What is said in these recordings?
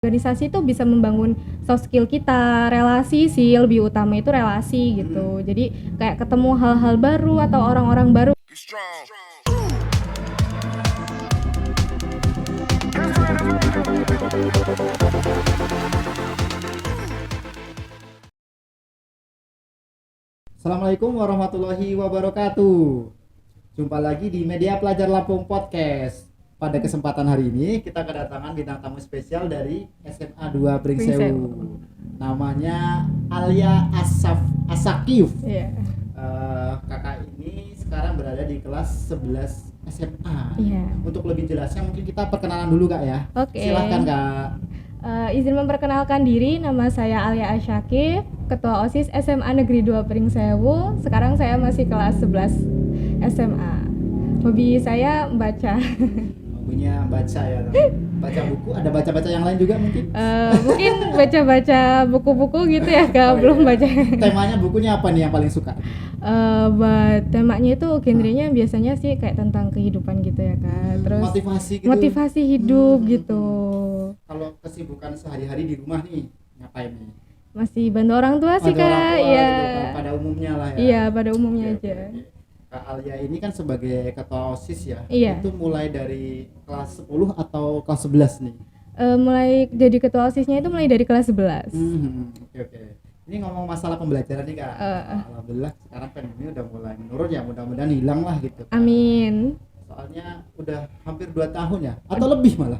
organisasi itu bisa membangun soft skill kita, relasi sih, lebih utama itu relasi gitu. Jadi kayak ketemu hal-hal baru atau orang-orang baru. Assalamualaikum warahmatullahi wabarakatuh. Jumpa lagi di Media Pelajar Lampung Podcast. Pada kesempatan hari ini kita kedatangan bintang tamu spesial dari SMA 2 Pringsewu. Namanya Alia Asakif. Iya. Kakak ini sekarang berada di kelas 11 SMA. Iya. Untuk lebih jelasnya mungkin kita perkenalan dulu Kak ya. Oke. Silakan Kak. Izin memperkenalkan diri, nama saya Alia Asyakif, Ketua OSIS SMA Negeri 2 Pringsewu. Sekarang saya masih kelas 11 SMA. Hobi saya membaca. Hobinya baca ya. Baca buku, ada baca-baca yang lain juga mungkin? Mungkin baca-baca buku-buku gitu ya Kak, belum iya. baca. Temanya bukunya apa nih yang paling suka? Temanya itu genrenya biasanya sih kayak tentang kehidupan gitu ya Kak. Terus Motivasi gitu. motivasi hidup gitu. Kalau kesibukan sehari-hari di rumah nih ngapain nih? Masih bantu orang tua sih Bantu orang Kak. tua Iya. gitu, kalau pada umumnya lah ya. Iya, pada umumnya Oke, aja. oke. Kak Alia ini kan sebagai ketua OSIS ya. Iya. Itu mulai dari kelas 10 atau kelas 11 nih? Mulai jadi ketua OSISnya itu mulai dari kelas 11. Oke. Ini ngomong masalah pembelajaran nih Kak. Alhamdulillah sekarang pandemi udah mulai menurun ya, mudah-mudahan hilang lah gitu. Amin. Soalnya udah hampir 2 tahun ya, atau lebih malah.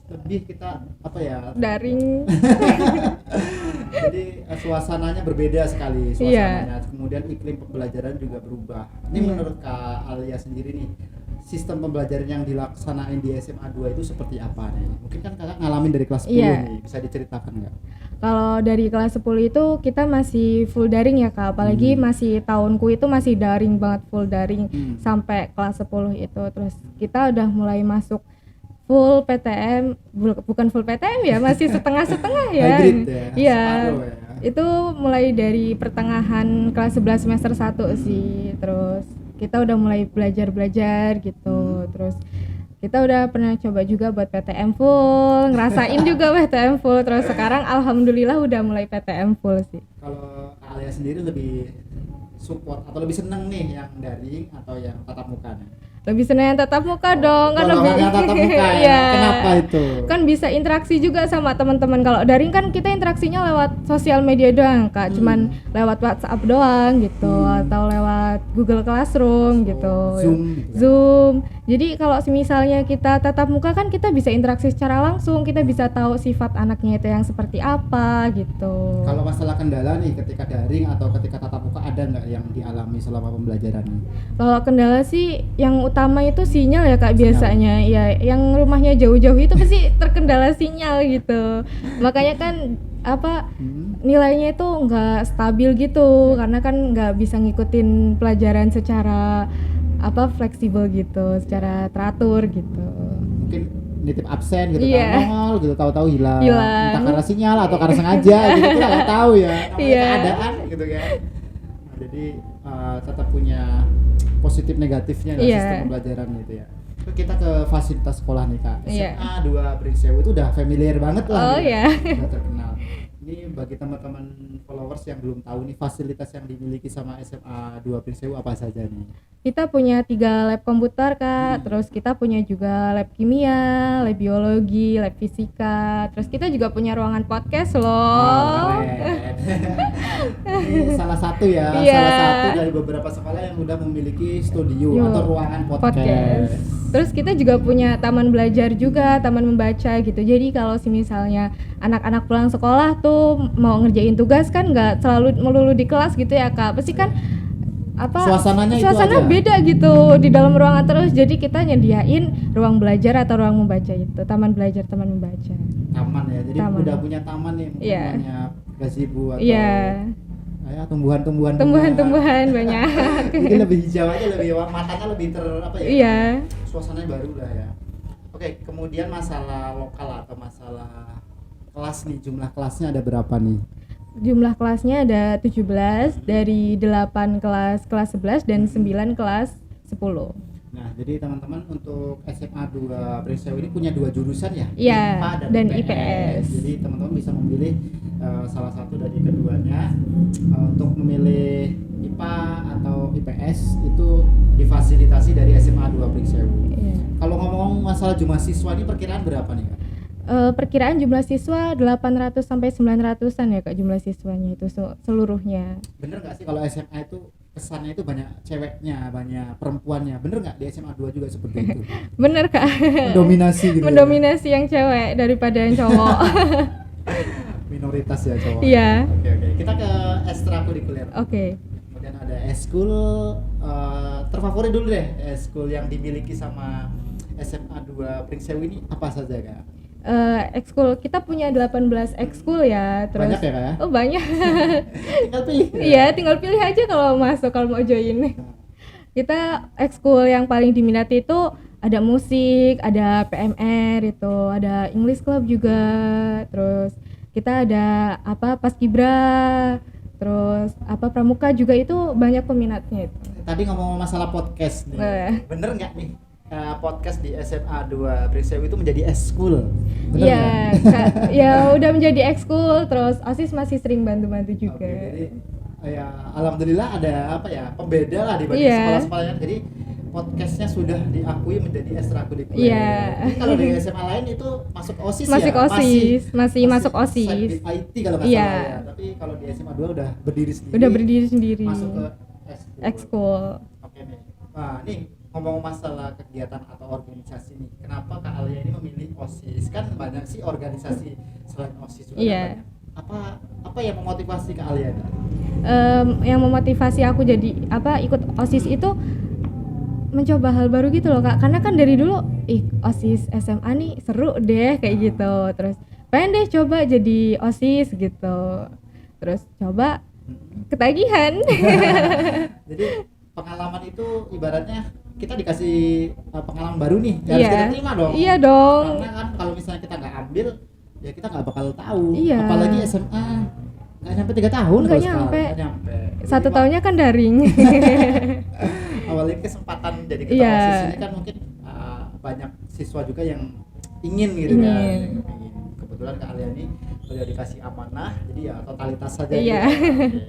Lebih kita apa ya? Daring. Jadi suasananya berbeda sekali suasananya. Kemudian iklim pembelajaran juga berubah. Ini menurut Kak Alia sendiri nih, sistem pembelajaran yang dilaksanain di SMA 2 itu seperti apa nih? Mungkin kan Kakak ngalamin dari kelas 10 nih, bisa diceritakan nggak? Kalau dari kelas 10 itu kita masih full daring ya Kak, apalagi masih tahunku itu masih daring banget, full daring sampai kelas 10 itu. Terus kita udah mulai masuk full PTM, bukan full PTM ya, masih setengah-setengah ya. Hybrid ya, Iya. separuh ya. Itu mulai dari pertengahan kelas 11 semester 1 sih. Terus kita udah mulai belajar gitu. Terus kita udah pernah coba juga buat PTM full, ngerasain juga PTM full. Terus sekarang alhamdulillah udah mulai PTM full sih. Kalau Kak Alia sendiri lebih support atau lebih seneng nih yang daring atau yang tatap muka nih? Lebih senang yang tatap muka dong, kan Golongan lebih yang tatap muka ya. Iya. Kenapa itu? Kan bisa interaksi juga sama teman-teman. Kalau daring kan kita interaksinya lewat sosial media doang Kak, cuman lewat WhatsApp doang gitu, atau lewat Google Classroom gitu. Zoom gitu kan? Zoom. Jadi kalau misalnya kita tatap muka kan kita bisa interaksi secara langsung, kita bisa tahu sifat anaknya itu yang seperti apa gitu. Kalau masalah kendala nih ketika daring atau ketika tatap muka ada nggak yang dialami selama pembelajaran nih? Kalau kendala sih yang utama itu sinyal ya Kak biasanya. Ya, yang rumahnya jauh-jauh itu pasti terkendala sinyal gitu. Makanya kan nilainya itu nggak stabil gitu karena kan nggak bisa ngikutin pelajaran secara fleksibel gitu, secara teratur gitu. Mungkin nitip absen gitu Iya. kan, nongol gitu tahu-tahu hilang. Hilang. Entah karena sinyal atau karena sengaja gitu, kita nggak tahu ya. Namanya Iya. keadaan gitu kan. Nah, jadi tetap punya positif negatifnya lah Iya. sistem pembelajaran gitu ya. Terus kita ke fasilitas sekolah nih Kak. Iya. SMA 2 Pringsewu itu udah familiar banget lah. Oh, gitu. iya. Udah terkenal. Ini bagi teman-teman followers yang belum tahu nih fasilitas yang dimiliki sama SMA 2 Pringsewu apa saja nih? Kita punya 3 lab komputer Kak, terus kita punya juga lab kimia, lab biologi, lab fisika, terus kita juga punya ruangan podcast loh. Keren. Ini salah satu ya, Iya. salah satu dari beberapa sekolah yang udah memiliki studio atau ruangan podcast. Terus kita juga punya taman belajar juga, taman membaca gitu. Jadi kalau misalnya anak-anak pulang sekolah tuh mau ngerjain tugas kan nggak selalu melulu di kelas gitu ya Kak. Pasti kan Suasananya itu suasana aja. beda gitu di dalam ruangan terus. Jadi kita nyediain ruang belajar atau ruang membaca itu, taman belajar, taman membaca. Taman ya, jadi Taman. udah punya taman nih, mungkin Iya. banyak gazebo atau Iya. ya, tumbuhan-tumbuhan. Tumbuhan-tumbuhan banyak. Jadi lebih hijau aja, lebih matanya lebih ya. Iya. Suasananya baru lah ya. Oke, kemudian masalah lokal atau masalah kelas nih, jumlah kelasnya ada berapa nih? Jumlah kelasnya ada 17 dari 8 kelas 11 dan 9 kelas 10. Nah, jadi teman-teman untuk SMA 2 Prinseu ini punya 2 jurusan ya? Iya, IPA dan IPS. IPS. Jadi teman-teman bisa memilih salah satu dari keduanya. Untuk memilih IPA atau IPS itu difasilitasi dari SMA 2 Prinseu. Iya. Kalau ngomong masalah jumlah siswa ini perkiraan berapa nih Kak? Perkiraan jumlah siswa 800 sampai 900-an ya Kak, jumlah siswanya itu seluruhnya. Bener nggak sih kalau SMA itu kesannya itu banyak ceweknya, banyak perempuannya? Bener nggak di SMA 2 juga seperti itu? Bener Kak. Mendominasi gitu. Mendominasi yang cewek daripada yang cowok. Minoritas ya cowok. Iya. Oke. Kita ke ekstrakurikuler. Oke. Kemudian ada eskul terfavorit dulu deh. Eskul yang dimiliki sama SMA 2 Prinseu ini apa saja Kak? Ekskul kita punya 18 ekskul ya, terus Banyak ya Kak ya? Oh banyak. Tinggal pilih. Iya, tinggal pilih aja kalau masuk, kalau mau join. Kita ekskul yang paling diminati itu ada musik, ada PMR itu, ada English Club juga, terus kita ada Paskibra, terus Pramuka juga, itu banyak peminatnya itu. Tadi ngomong masalah podcast nih, bener nggak nih podcast di SMA 2 Prinseu itu menjadi eskul? Iya, ya udah menjadi ekskul, terus OSIS masih sering bantu-bantu juga. Jadi ya alhamdulillah ada pembeda lah dibanding sekolah-sekolah lain. Jadi podcastnya sudah diakui menjadi ekstrakurikuler. Iya. Kalau di SMA lain itu masuk OSIS masih ya? OSIS, masih masuk OSIS. IT kalau nggak salah ya. Tapi kalau di SMA 2 udah berdiri sendiri. Masuk ke ekskul. Oke nih. Nah, nih ngomong masalah kegiatan atau organisasi nih, kenapa Kak Alia ini memilih OSIS? Kan banyak sih organisasi selain OSIS juga. Iya. Apa yang memotivasi Kak Alia? Yang memotivasi aku jadi ikut OSIS itu mencoba hal baru gitu loh Kak, karena kan dari dulu OSIS SMA nih seru deh kayak gitu, terus pengen deh coba jadi OSIS gitu, terus coba ketagihan. Jadi pengalaman itu ibaratnya kita dikasih pengalaman baru nih, harus kita terima dong. Iya dong. Karena kan kalau misalnya kita nggak ambil, ya kita nggak bakal tahu. Iya. Apalagi SMA nggak nyampe 3 tahun. Nggak nyampe. 1 tahunnya kan daring. Awalnya kesempatan jadi ketua OSIS ini kan mungkin banyak siswa juga yang ingin gitu kan. Kebetulan Kak Alia ini udah dikasih amanah, jadi ya totalitas saja. Iya. Gitu.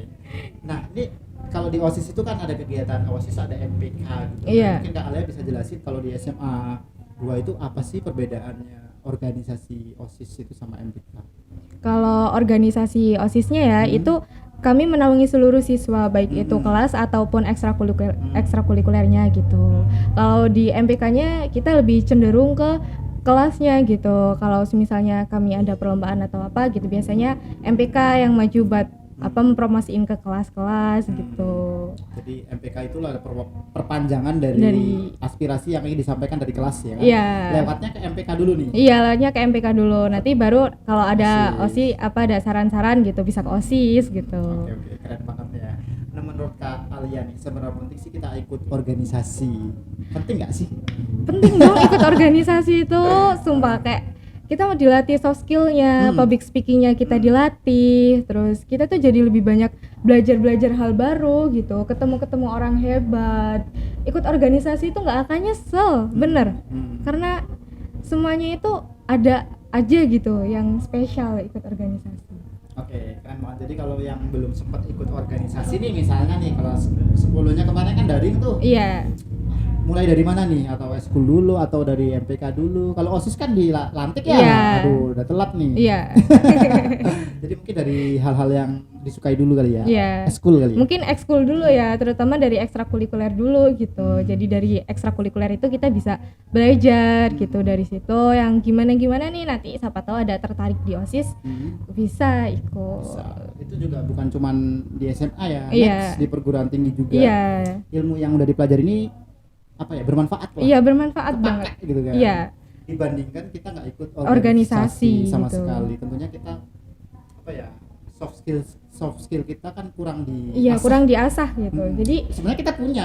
Nah ini kalau di OSIS itu kan ada kegiatan OSIS, ada MPK gitu. Iya. Mungkin Kak Alia bisa jelasin kalau di SMA 2 itu apa sih perbedaannya organisasi OSIS itu sama MPK? Kalau organisasi OSISnya ya itu kami menaungi seluruh siswa baik itu kelas ataupun ekstrakurikulernya gitu. Kalau di MPK-nya kita lebih cenderung ke kelasnya gitu. Kalau misalnya kami ada perlombaan atau apa gitu, biasanya MPK yang maju buat mempromosiin ke kelas-kelas gitu. Jadi MPK itu adalah perpanjangan dari aspirasi yang ingin disampaikan dari kelas ya kan? Iya. Lewatnya ke MPK dulu nih. Iya, lewatnya ke MPK dulu. Nanti baru kalau ada OSIS ada saran-saran gitu bisa ke OSIS gitu. Oke, keren banget ya. Nah, menurut Kak Alia nih, seberapa penting sih kita ikut organisasi? Penting nggak sih? Penting dong ikut organisasi itu, sumpah, kayak kita mau dilatih soft skill-nya, public speaking-nya kita dilatih, terus kita tuh jadi lebih banyak belajar hal baru gitu, ketemu orang hebat. Ikut organisasi itu nggak akan nyesel, bener, karena semuanya itu ada aja gitu yang spesial ikut organisasi. Oke, keren banget. Jadi kalau yang belum sempat ikut organisasi nih, misalnya nih kelas 10-nya kemarin kan daring tuh. Iya. Mulai dari mana nih? Atau eskul dulu atau dari MPK dulu? Kalau OSIS kan dilantik ya. Iya. Aduh, udah telat nih. Iya. Jadi mungkin dari hal-hal yang disukai dulu kali ya. Iya. Eskul kali ya. Mungkin ekskul dulu ya, terutama dari ekstrakurikuler dulu gitu. Jadi dari ekstrakurikuler itu kita bisa belajar gitu dari situ, yang gimana nih nanti siapa tahu ada tertarik di OSIS bisa ikut. Bisa. Itu juga bukan cuman di SMA ya, Iya. next di perguruan tinggi juga. Iya. Ilmu yang udah dipelajari ini bermanfaat lah. Iya, bermanfaat banget gitu kan. Iya. Dibandingkan kita nggak ikut organisasi sama gitu. sekali. Tentunya kita soft skill kita kan kurang kurang diasah gitu. Jadi sebenarnya kita punya,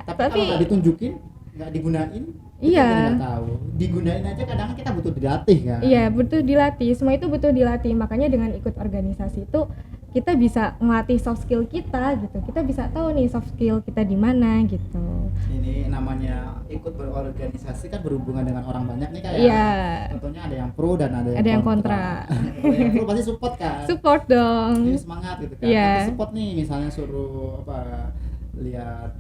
tapi kalau nggak ditunjukin, nggak digunain, kita nggak tahu. Digunain aja kadang kita butuh dilatih kan. Iya, butuh dilatih. Semua itu butuh dilatih. Makanya dengan ikut organisasi itu kita bisa ngelatih soft skill kita gitu. Kita bisa tahu nih soft skill kita di mana gitu. Ini namanya ikut berorganisasi kan berhubungan dengan orang banyak nih kayak. Iya. Contohnya ada yang pro dan ada Yang kontra. Kalau yang pro pasti support kan. Support dong. Jadi semangat gitu kan. Iya. Nanti support nih misalnya suruh lihat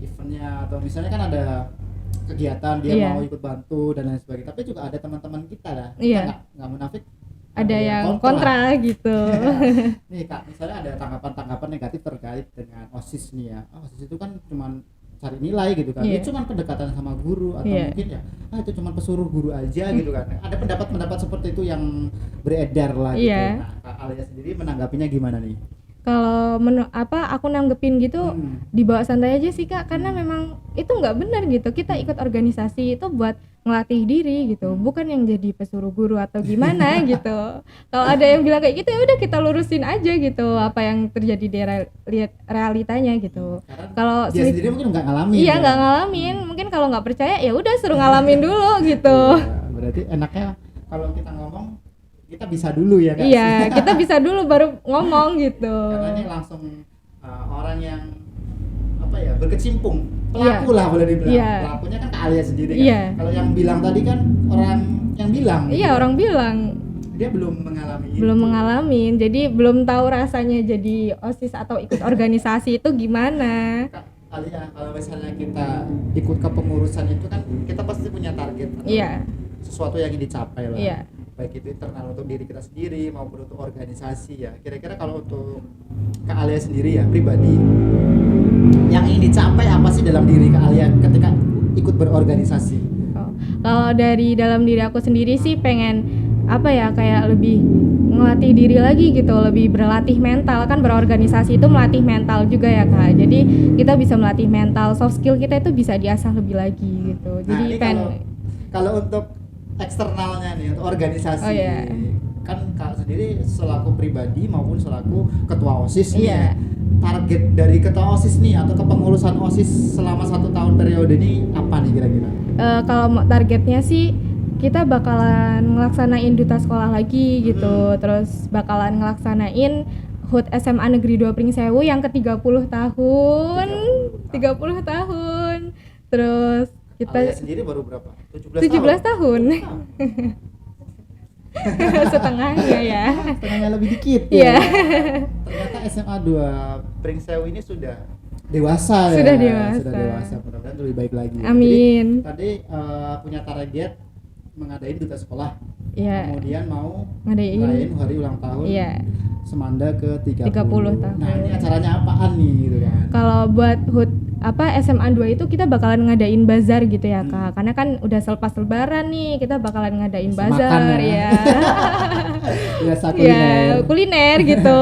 eventnya atau misalnya kan ada kegiatan dia Iya. mau ikut bantu dan lain sebagainya. Tapi juga ada teman-teman kita lah. Iya. Kita nggak munafik. Ada yang kontra gitu. Nih Kak, misalnya ada tanggapan-tanggapan negatif terkait dengan OSIS nih ya. OSIS itu kan cuman cari nilai gitu kan. Iya. Itu cuman kedekatan sama guru atau Iya. mungkin ya itu cuman pesuruh guru aja gitu kan. Ada pendapat-pendapat seperti itu yang beredar lah gitu. Iya. Nah, Kak Alia sendiri menanggapinya gimana nih? Kalau aku nanggepin gitu dibawa santai aja sih Kak, karena memang itu nggak benar gitu. Kita ikut organisasi itu buat ngelatih diri gitu, bukan yang jadi pesuruh guru atau gimana gitu. Kalau ada yang bilang kayak gitu ya udah kita lurusin aja gitu apa yang terjadi di realitanya gitu. Kalau dia sendiri mungkin nggak ngalamin. Iya, ya? nggak ngalamin. Mungkin kalau nggak percaya ya udah suruh ngalamin dulu gitu. Iya, berarti enaknya kalau kita ngomong kita bisa dulu ya Kak? Iya, kita bisa dulu baru ngomong gitu. Karena ini langsung orang yang berkecimpung, pelaku lah boleh dibilang. Iya. Pelakunya kan Kak Alia sendiri kan. Iya. Kalau yang bilang tadi kan orang yang bilang. Iya, orang bilang Dia belum mengalami itu. belum mengalamin, jadi belum tahu rasanya jadi OSIS atau ikut organisasi itu gimana. Kak Alia, kalau misalnya kita ikut kepengurusan itu kan kita pasti punya target. Iya. Sesuatu yang ingin dicapai lah. Iya. Baik itu internal untuk diri kita sendiri maupun untuk organisasi ya. Kira-kira kalau untuk Kak Alia sendiri ya pribadi yang ingin dicapai apa sih dalam diri Kak Alia ketika ikut berorganisasi? Kalau dari dalam diri aku sendiri sih pengen kayak lebih melatih diri lagi gitu, lebih berlatih mental. Kan berorganisasi itu melatih mental juga ya Kak. Jadi kita bisa melatih mental, soft skill kita itu bisa diasah lebih lagi gitu. Jadi kalau untuk eksternalnya nih untuk organisasi. Oh, iya. Kan Kak sendiri selaku pribadi maupun selaku ketua OSIS nih. Iya. Target dari ketua OSIS nih atau kepengurusan OSIS selama 1 tahun periode ini apa nih kira-kira? Kalau targetnya sih kita bakalan ngelaksanain duta sekolah lagi gitu. Terus bakalan ngelaksanain HUT SMA Negeri 2 Pringsewu yang ke-30 tahun. 30 tahun. Terus kita Alia sendiri baru berapa? 17 tahun. Setengahnya ya. Setengahnya lebih dikit Iya. ya. Ternyata SMA 2 Pringsewu ini sudah dewasa ya. Sudah dewasa. Sudah dewasa. Mudah-mudahan lebih baik lagi. Amin. Jadi, tadi punya target mengadain duta sekolah. Iya. Kemudian mau Ngadain hari ulang tahun. Iya. Semanda ke 30 tahun. Nah, ini acaranya apaan nih gitu kan? Kalau buat HUT SMA 2 itu kita bakalan ngadain bazar gitu ya Kak. Karena kan udah selepas lebaran nih, kita bakalan ngadain bazar ya. Biasa Ya, kuliner gitu.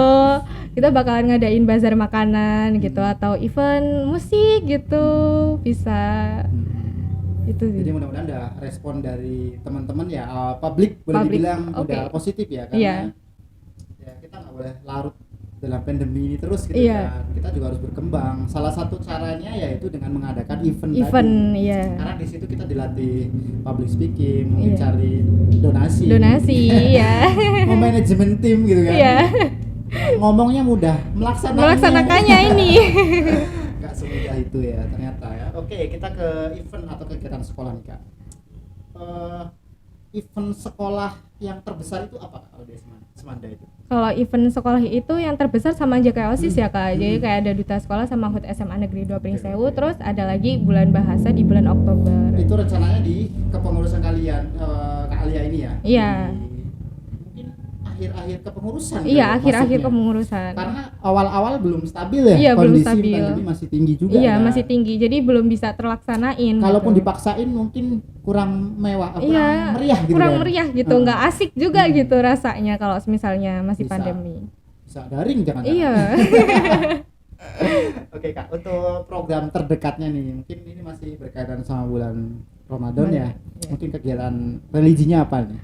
Kita bakalan ngadain bazar makanan gitu atau event musik gitu. Bisa. Itu sih. Jadi mudah-mudahan ada respon dari teman-teman ya, publik boleh dibilang udah positif ya karena Iya. ya kita nggak boleh larut dalam pandemi ini terus gitu Iya. kan. Kita juga harus berkembang. Salah satu caranya yaitu dengan mengadakan event tadi. Iya. Karena di situ kita dilatih public speaking, mungkin Iya. cari donasi. Ya. Manajemen tim gitu kan. Iya. Ngomongnya mudah, Melaksanakannya ini. Nggak semudah itu ya ternyata ya. Oke, kita ke event atau kegiatan sekolah nih Kak. Event sekolah yang terbesar itu apa Kak kalau di Semanda itu? Kalau event sekolah itu yang terbesar sama aja kayak OSIS ya Kak. Jadi kayak ada duta sekolah sama HUT SMA Negeri 2 Pringsewu, terus ada lagi bulan bahasa di bulan Oktober. Itu rencananya di kepengurusan kalian Kak Alia ini ya? Iya. Mungkin akhir-akhir kepengurusan. Iya, gitu akhir-akhir masuknya. Kepengurusan. Karena awal-awal belum stabil ya Iya, belum kondisi stabil. pandemi masih tinggi juga. Iya, kan? masih tinggi. Jadi belum bisa terlaksanain. Kalaupun gitu. dipaksain mungkin kurang mewah, kurang Iya, meriah gitu kurang kan? meriah gitu, nggak asik juga gitu rasanya kalau misalnya masih Bisa. pandemi. Bisa daring jangan. Iya. Oke Kak, untuk program terdekatnya nih, mungkin ini masih berkaitan sama bulan Ramadan ya. Mungkin kegiatan religinya apa nih?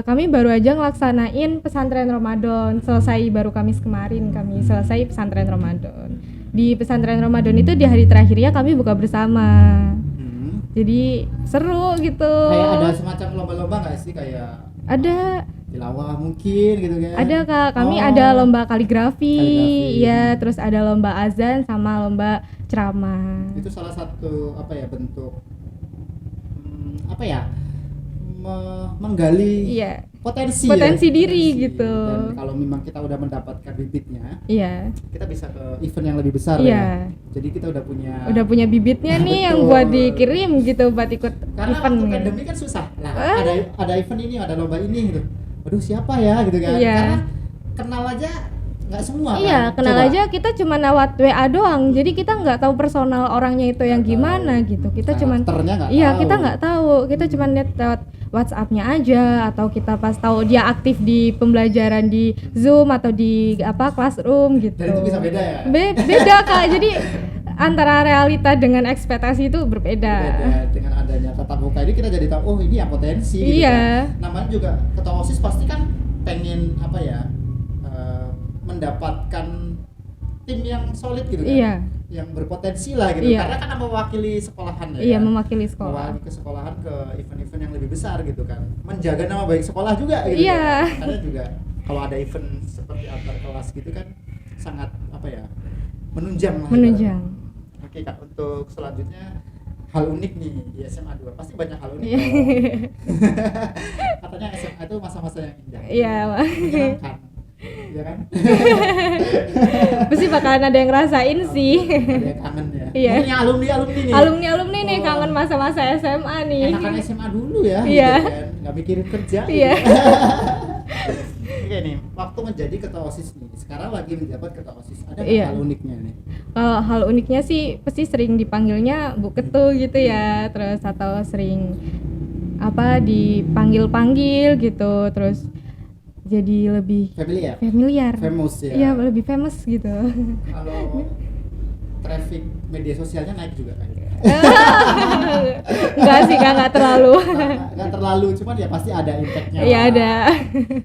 Kami baru aja ngelaksanain pesantren Ramadan, selesai baru Kamis kemarin kami selesai pesantren Ramadan. Di pesantren Ramadan itu di hari terakhirnya kami buka bersama. Jadi seru gitu. Kayak ada semacam lomba-lomba nggak sih kayak Ada tilawah mungkin gitu kan? Ada Kak, kami Oh. ada lomba kaligrafi, Kaligrafi. iya, terus ada lomba azan sama lomba ceramah. Itu salah satu apa ya, bentuk apa ya, menggali Iya. potensi diri gitu. Dan kalau memang kita udah mendapatkan bibitnya, Iya. kita bisa ke event yang lebih besar Iya. ya. Jadi kita udah punya bibitnya nih yang Betul. buat dikirim gitu buat ikut karena event waktu gitu. pandemi kan susah. Nah, ada event ini, ada lomba ini gitu. Aduh, siapa ya gitu kan. Iya. Karena kenal aja nggak semua Iya, kan. kenal Coba. aja kita cuma lewat WA doang. Jadi kita nggak tahu personal orangnya itu yang gimana gitu. Kita cuman Karakternya nggak iya, tahu. kita nggak tahu. Kita cuma lihat lewat WhatsApp-nya aja, atau kita pas tahu dia aktif di pembelajaran di Zoom atau di classroom gitu. Dan itu bisa beda ya. Beda Kak. Jadi antara realita dengan ekspektasi itu berbeda. Beda. Dengan adanya tatap muka ini kita jadi tahu, oh ini yang potensi gitu Iya. kan. Namanya juga ketua OSIS pasti kan pengen apa ya, mendapatkan tim yang solid gitu kan. Iya. Yang berpotensi lah gitu. Iya. Karena kan mewakili sekolahan ya. Iya, kan? mewakili sekolah. Mewakili ke sekolahan ke event-event yang lebih besar gitu kan. Menjaga nama baik sekolah juga gitu. Iya. Kan? Karena juga kalau ada event seperti antar kelas gitu kan sangat apa ya, menunjang lah. Menunjang. Oke Kak, untuk selanjutnya hal unik nih di SMA 2. Pasti banyak hal unik. Iya. Katanya SMA itu masa-masa yang indah. Iya, Pak. Menyenangkan. Iya kan? Pasti bakalan ada yang ngerasain sih. Ada yang kangen ya. Iya. Ini alumni nih. Alumni nih Oh. kangen masa-masa SMA nih. Enakan SMA dulu ya. Iya. Gitu kan. Nggak mikirin kerja. Iya. Gitu. Oke nih, waktu menjadi ketua OSIS nih. Sekarang lagi menjabat ketua OSIS. Ada nggak Iya. hal uniknya nih? Kalau hal uniknya sih pasti sering dipanggilnya Bu Ketu gitu ya, terus atau sering dipanggil-panggil gitu, terus jadi lebih familiar. Famous ya. Iya, lebih famous gitu. Kalau traffic media sosialnya naik juga kan? Enggak sih, nggak terlalu. Nggak terlalu, cuman ya pasti ada impactnya. Iya, ada.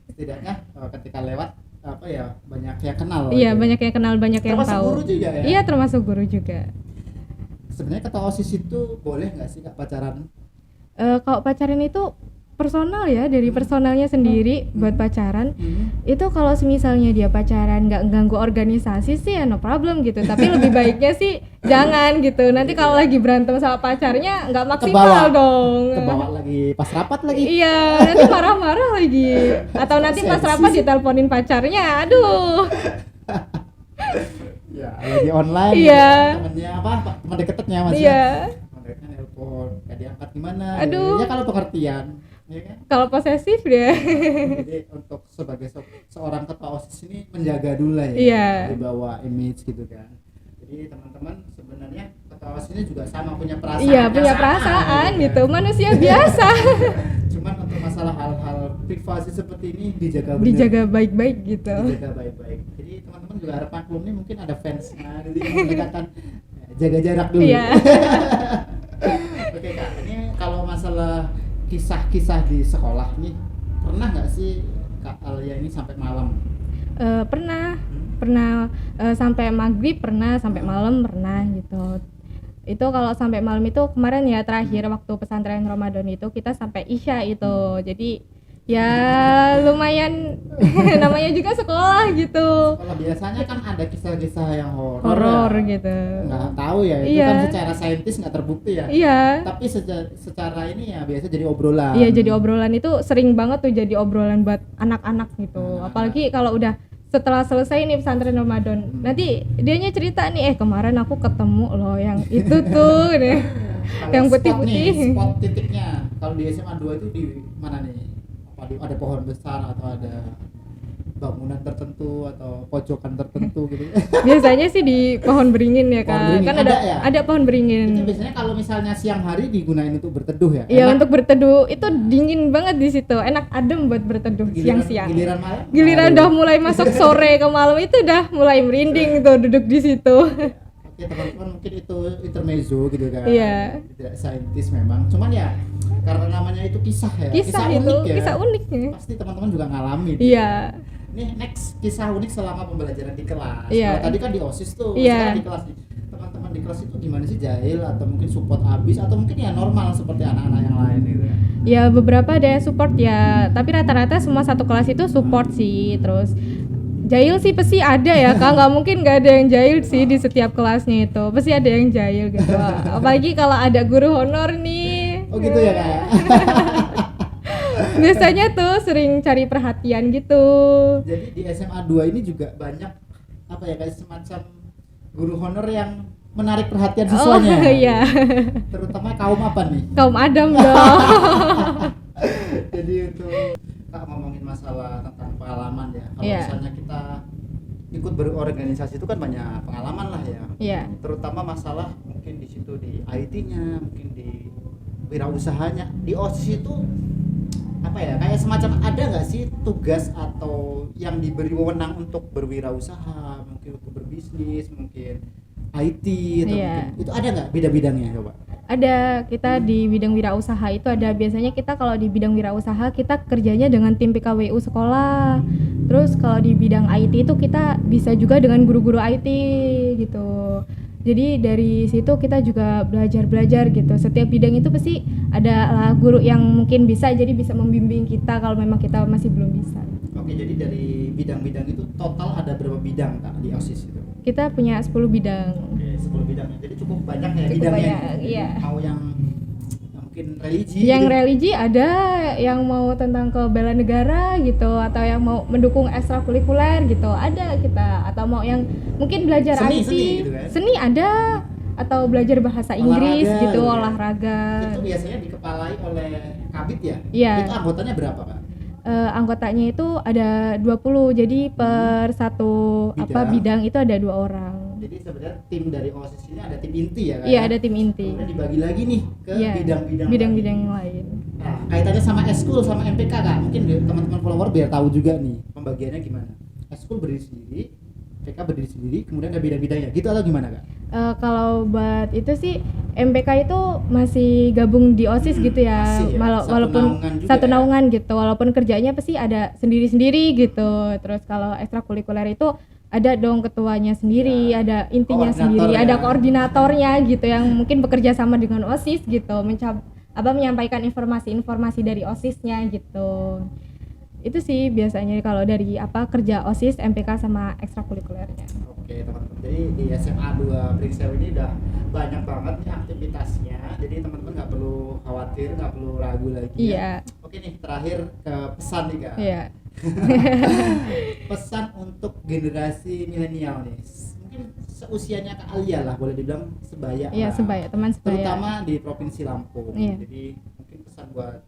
Setidaknya ketika lewat apa ya, banyak yang kenal. Iya, gitu. banyak yang kenal, banyak yang Termasuk tahu. guru juga ya? Iya, termasuk guru juga. Sebenarnya ketua OSIS itu boleh nggak sih Kak pacaran? Kalau pacaran itu personal ya, dari personalnya sendiri buat pacaran. Itu kalau misalnya dia pacaran nggak ganggu organisasi sih ya no problem gitu, tapi lebih baiknya sih jangan gitu. Nanti kalau lagi berantem sama pacarnya nggak maksimal dong. Kebawa lagi pas rapat lagi. Iya, nanti marah-marah lagi. Atau nanti pas rapat diteleponin pacarnya, aduh. Ya, lagi online. Iya. Temennya teman deketnya masih. Iya. Teman deketnya nelpon, nggak diangkat gimana? Aduh. Ya kalau pengertian, ya kan? Kalau posesif dia. Jadi untuk sebagai seorang ketua OSIS ini menjaga dulu lah ya. Iya. Dibawa image gitu kan. Jadi teman-teman sebenarnya ketua OSIS ini juga sama punya perasaan. Iya, punya perasaan gitu. Kan? Manusia biasa. Cuman untuk masalah hal-hal privasi seperti ini dijaga benar. Dijaga baik-baik gitu. Dijaga baik-baik. Jadi teman-teman juga harap maklum nih, mungkin ada fansnya jadi mendekatan, jaga jarak dulu. Iya. Oke Kak, ini kalau masalah kisah-kisah di sekolah nih, pernah nggak sih Kak Alia ini sampai malam? Pernah sampai maghrib, pernah sampai malam, pernah gitu. Itu kalau sampai malam itu kemarin ya terakhir waktu pesantren Ramadan itu kita sampai Isya itu. Jadi ya lumayan namanya juga sekolah gitu. Kalau biasanya kan ada kisah-kisah yang Horor ya. gitu. Nggak tahu ya, itu Iya. kan secara saintis nggak terbukti ya. Iya. Tapi secara ini ya biasa jadi obrolan. Iya, jadi obrolan itu sering banget tuh jadi obrolan buat anak-anak gitu. Anak-anak. Apalagi kalau udah setelah selesai nih pesantren Ramadan, nanti dianya cerita nih, kemarin aku ketemu loh yang itu tuh nih. Kalau Yang spot putih-putih. nih, spot titiknya kalau di SMA 2 itu di mana nih? Ada pohon besar atau ada bangunan tertentu atau pojokan tertentu gitu? Biasanya sih di pohon beringin ya Pohon Kak. beringin, Kan ada ya? ada pohon beringin. Itu biasanya kalau misalnya siang hari digunain untuk berteduh ya? Iya, Enak. untuk berteduh itu dingin banget di situ. Enak adem buat berteduh siang-siang. Giliran malam? Giliran Aduh. udah mulai masuk sore ke malam itu udah mulai merinding tuh duduk di situ. Oke teman-teman, mungkin itu intermezzo gitu kan? Iya. Tidak saintis memang. Cuman ya karena namanya itu kisah ya. Kisah itu, unik ya. kisah uniknya. Pasti teman-teman juga ngalamin. Iya. Nih next kisah unik selama pembelajaran di kelas. Iya. Kalau tadi kan di OSIS tuh, Iya. sekarang di kelas nih. Teman-teman di kelas itu gimana sih, jahil atau mungkin support habis atau mungkin ya normal seperti anak-anak yang lain gitu ya. Ya beberapa ada yang support ya, tapi rata-rata semua satu kelas itu support sih. Terus jahil sih pasti ada ya Kak, nggak mungkin nggak ada yang jahil sih di setiap kelasnya itu, pasti ada yang jahil gitu. Apalagi kalau ada guru honor nih. Oh gitu ya Kak. Biasanya tuh sering cari perhatian gitu. Jadi di SMA 2 ini juga banyak apa ya, kayak semacam guru honor yang menarik perhatian siswanya. Oh iya. Terutama kaum apa nih? Kaum Adam dong. Jadi untuk Kak ngomongin masalah tentang pengalaman ya. Kalau Iya. misalnya kita ikut berorganisasi itu kan banyak pengalaman lah ya. Iya. Terutama masalah mungkin di situ di IT-nya, mungkin di wirausahanya, di OSIS itu apa ya, kayak semacam ada nggak sih tugas atau yang diberi wewenang untuk berwirausaha, mungkin untuk berbisnis, mungkin IT atau Iya. mungkin itu ada nggak bidang-bidangnya coba? Ada, kita di bidang wirausaha itu ada, biasanya kita kalau di bidang wirausaha kita kerjanya dengan tim PKWU sekolah. Terus kalau di bidang IT itu kita bisa juga dengan guru-guru IT gitu. Jadi dari situ kita juga belajar gitu. Setiap bidang itu pasti ada lah guru yang mungkin bisa, jadi bisa membimbing kita kalau memang kita masih belum bisa. Oke, jadi dari bidang-bidang itu total ada berapa bidang Kak di OSIS itu? Kita punya 10 bidang. Oke, 10 bidangnya. Jadi cukup banyak ya Cukup bidangnya. banyak, iya. Mau yang mungkin religi Yang gitu. religi ada, yang mau tentang ke bela negara gitu, atau yang mau mendukung ekstrakurikuler gitu ada kita, atau mau yang mungkin belajar Seni IT, gitu kan? seni ada, atau belajar bahasa Inggris Olahraga gitu, gitu ya? olahraga. Itu biasanya dikepalai oleh kabit ya? Iya. Itu anggotanya berapa Kak? Anggotanya itu ada 20, jadi per satu bidang itu ada 2 orang. Jadi sebenarnya tim dari OSIS ini ada tim inti ya Kak? Iya, ya? ada tim inti. Kemudian dibagi lagi nih ke Iya, bidang-bidang bidang-bidang lain. yang lain. Nah, kaitannya sama eskul sama MPK Kak, mungkin teman-teman follower biar tahu juga nih pembagiannya gimana. Eskul berdiri sendiri, MPK berdiri sendiri, kemudian ada bidang-bidangnya gitu atau gimana Kak? Kalau buat itu sih MPK itu masih gabung di OSIS gitu ya, masih ya, satu walaupun naungan juga satu ya? naungan gitu, walaupun kerjanya pasti ada sendiri-sendiri gitu. Terus kalau ekstrakurikuler itu ada dong ketuanya sendiri, Ya. ada intinya Koordinator sendiri, ya? ada koordinatornya gitu yang mungkin bekerja sama dengan OSIS gitu, menyampaikan informasi-informasi dari OSISnya gitu. Itu sih biasanya kalau dari kerja OSIS, MPK sama ekstrakurikulernya. Oke teman-teman, jadi di SMA 2 Pringsel ini udah banyak banget nih aktivitasnya, jadi teman-teman nggak perlu khawatir, nggak perlu ragu lagi. Iya. Ya. Oke nih, terakhir ke pesan nih Kak. Iya. Pesan untuk generasi milenial nih, mungkin seusianya Kak Alia lah, boleh dibilang sebaya Iya, lah. sebaya, teman sebaya. Terutama di Provinsi Lampung. Iya. Jadi mungkin pesan buat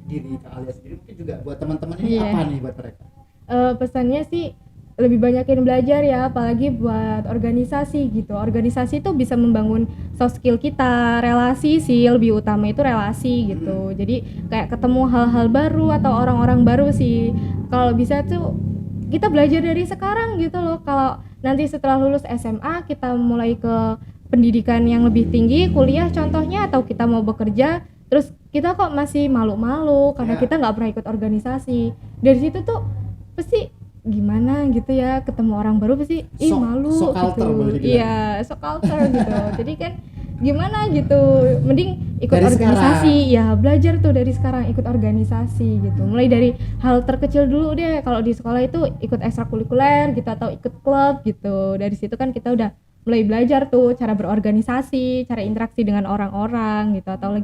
diri Kak Alia sendiri, mungkin juga buat teman-teman ini Iya. apa nih buat mereka? Pesannya sih lebih banyakin belajar ya, apalagi buat organisasi gitu. Organisasi itu bisa membangun soft skill kita, relasi sih, lebih utama itu relasi gitu. Jadi kayak ketemu hal-hal baru atau orang-orang baru sih. Kalau bisa tuh kita belajar dari sekarang gitu loh. Kalau nanti setelah lulus SMA kita mulai ke pendidikan yang lebih tinggi, kuliah contohnya, atau kita mau bekerja, terus kita kok masih malu-malu karena Ya. kita nggak pernah ikut organisasi. Dari situ tuh pasti gimana gitu ya, ketemu orang baru pasti malu sok culture gitu. boleh dibilang. Iya, sok culture gitu. Jadi kan gimana gitu, mending ikut Dari organisasi ya, belajar tuh dari sekarang ikut organisasi gitu. Mulai dari hal terkecil dulu deh. Kalau di sekolah itu ikut ekstrakurikuler gitu atau ikut klub gitu. Dari situ kan kita udah mulai belajar tuh cara berorganisasi, cara interaksi dengan orang-orang gitu, atau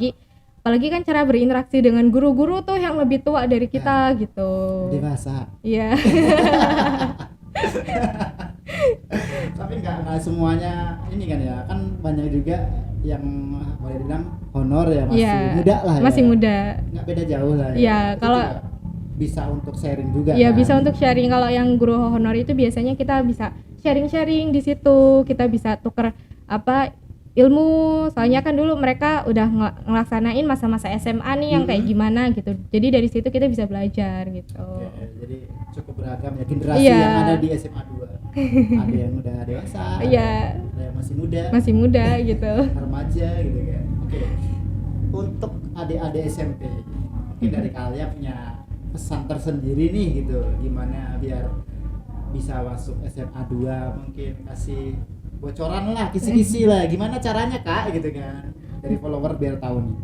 apalagi kan cara berinteraksi dengan guru-guru tuh yang lebih tua dari kita gitu. Dewasa. Iya. Tapi nggak semuanya ini kan ya, kan banyak juga yang boleh bilang honor ya, masih Iya, muda lah ya. masih muda. Nggak beda jauh lah ya. Iya, Itu kalau juga bisa untuk sharing juga Iya, kan? bisa untuk sharing. Kalau yang guru honor itu biasanya kita bisa sharing-sharing di situ. Kita bisa tuker ilmu. Soalnya kan dulu mereka udah ngelaksanain masa-masa SMA nih yang kayak gimana gitu. Jadi dari situ kita bisa belajar gitu. Oke, jadi cukup beragam ya generasi Iya. yang ada di SMA 2. Ada yang udah dewasa, Iya, ada yang masih muda, masih muda gitu. remaja gitu kan. Oke. Untuk adik-adik SMP, mungkin dari kalian punya pesan tersendiri nih gitu, gimana biar bisa masuk SMA 2, mungkin kasih bocoran lah, kisi-kisi lah, gimana caranya Kak gitu kan, dari follower biar tahu nih.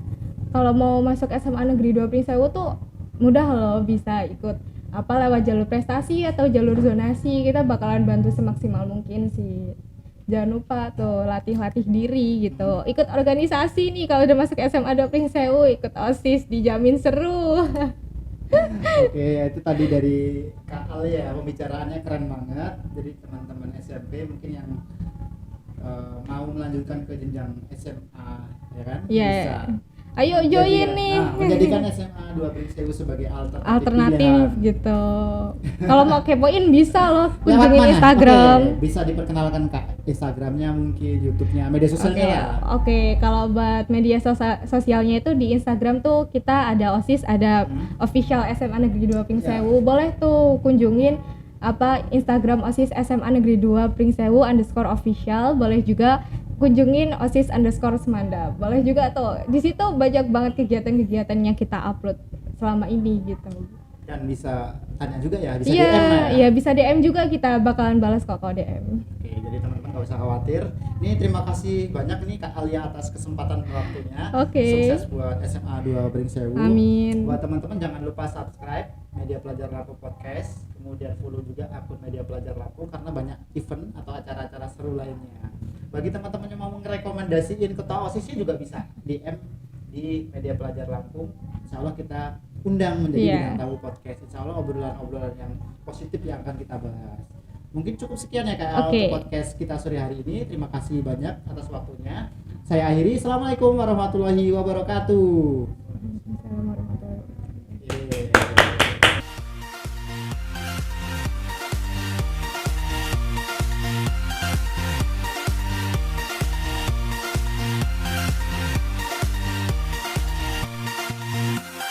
Kalau mau masuk SMA Negeri 2 Pringsewu tuh mudah loh, bisa ikut apa lewat jalur prestasi atau jalur zonasi, kita bakalan bantu semaksimal mungkin sih. Jangan lupa tuh latih diri gitu. Ikut organisasi nih kalau udah masuk SMA Doping Sewu, ikut OSIS dijamin seru. Oke, itu tadi dari Kak Alia, pembicaraannya keren banget. Jadi teman-teman SMP mungkin yang mau melanjutkan ke jenjang SMA, ya kan? Bisa. Ayo join nih. Menjadikan SMA 2 Pringsewu sebagai alternatif gitu. Kalau mau kepoin bisa loh, Lewat kunjungin mana? Instagram. Oke, bisa diperkenalkan Kak, Instagramnya mungkin, YouTube-nya, media sosialnya lah. Oke, kalau buat media sosialnya itu di Instagram tuh kita ada OSIS, ada official SMA Negeri 2 Pringsewu. Boleh tuh kunjungin apa Instagram OSIS SMA Negeri 2 Pringsewu _official. Boleh juga kunjungin OSIS _Semanda. Boleh juga tuh. Di situ banyak banget kegiatan-kegiatan yang kita upload selama ini gitu. Dan bisa tanya juga ya, bisa DM Iya, ya. iya bisa DM juga, kita bakalan balas kok kalau DM. Oke, jadi teman-teman gak usah khawatir. Ini terima kasih banyak nih Kak Alia atas kesempatan waktunya. Oke. Sukses buat SMA 2 Pringsewu. Amin. Buat teman-teman jangan lupa subscribe Media Pelajar Laku Podcast, kemudian follow juga akun Media Pelajar Laku karena banyak event atau acara-acara seru lainnya. Bagi teman-teman yang mau merekomendasiin ketua OSISnya juga bisa DM di Media Pelajar Lampung. Insya Allah kita undang menjadi bintang tamu podcast. Insya Allah obrolan-obrolan yang positif yang akan kita bahas. Mungkin cukup sekian ya Kak untuk podcast kita sore hari ini. Terima kasih banyak atas waktunya. Saya akhiri. Assalamualaikum warahmatullahi wabarakatuh.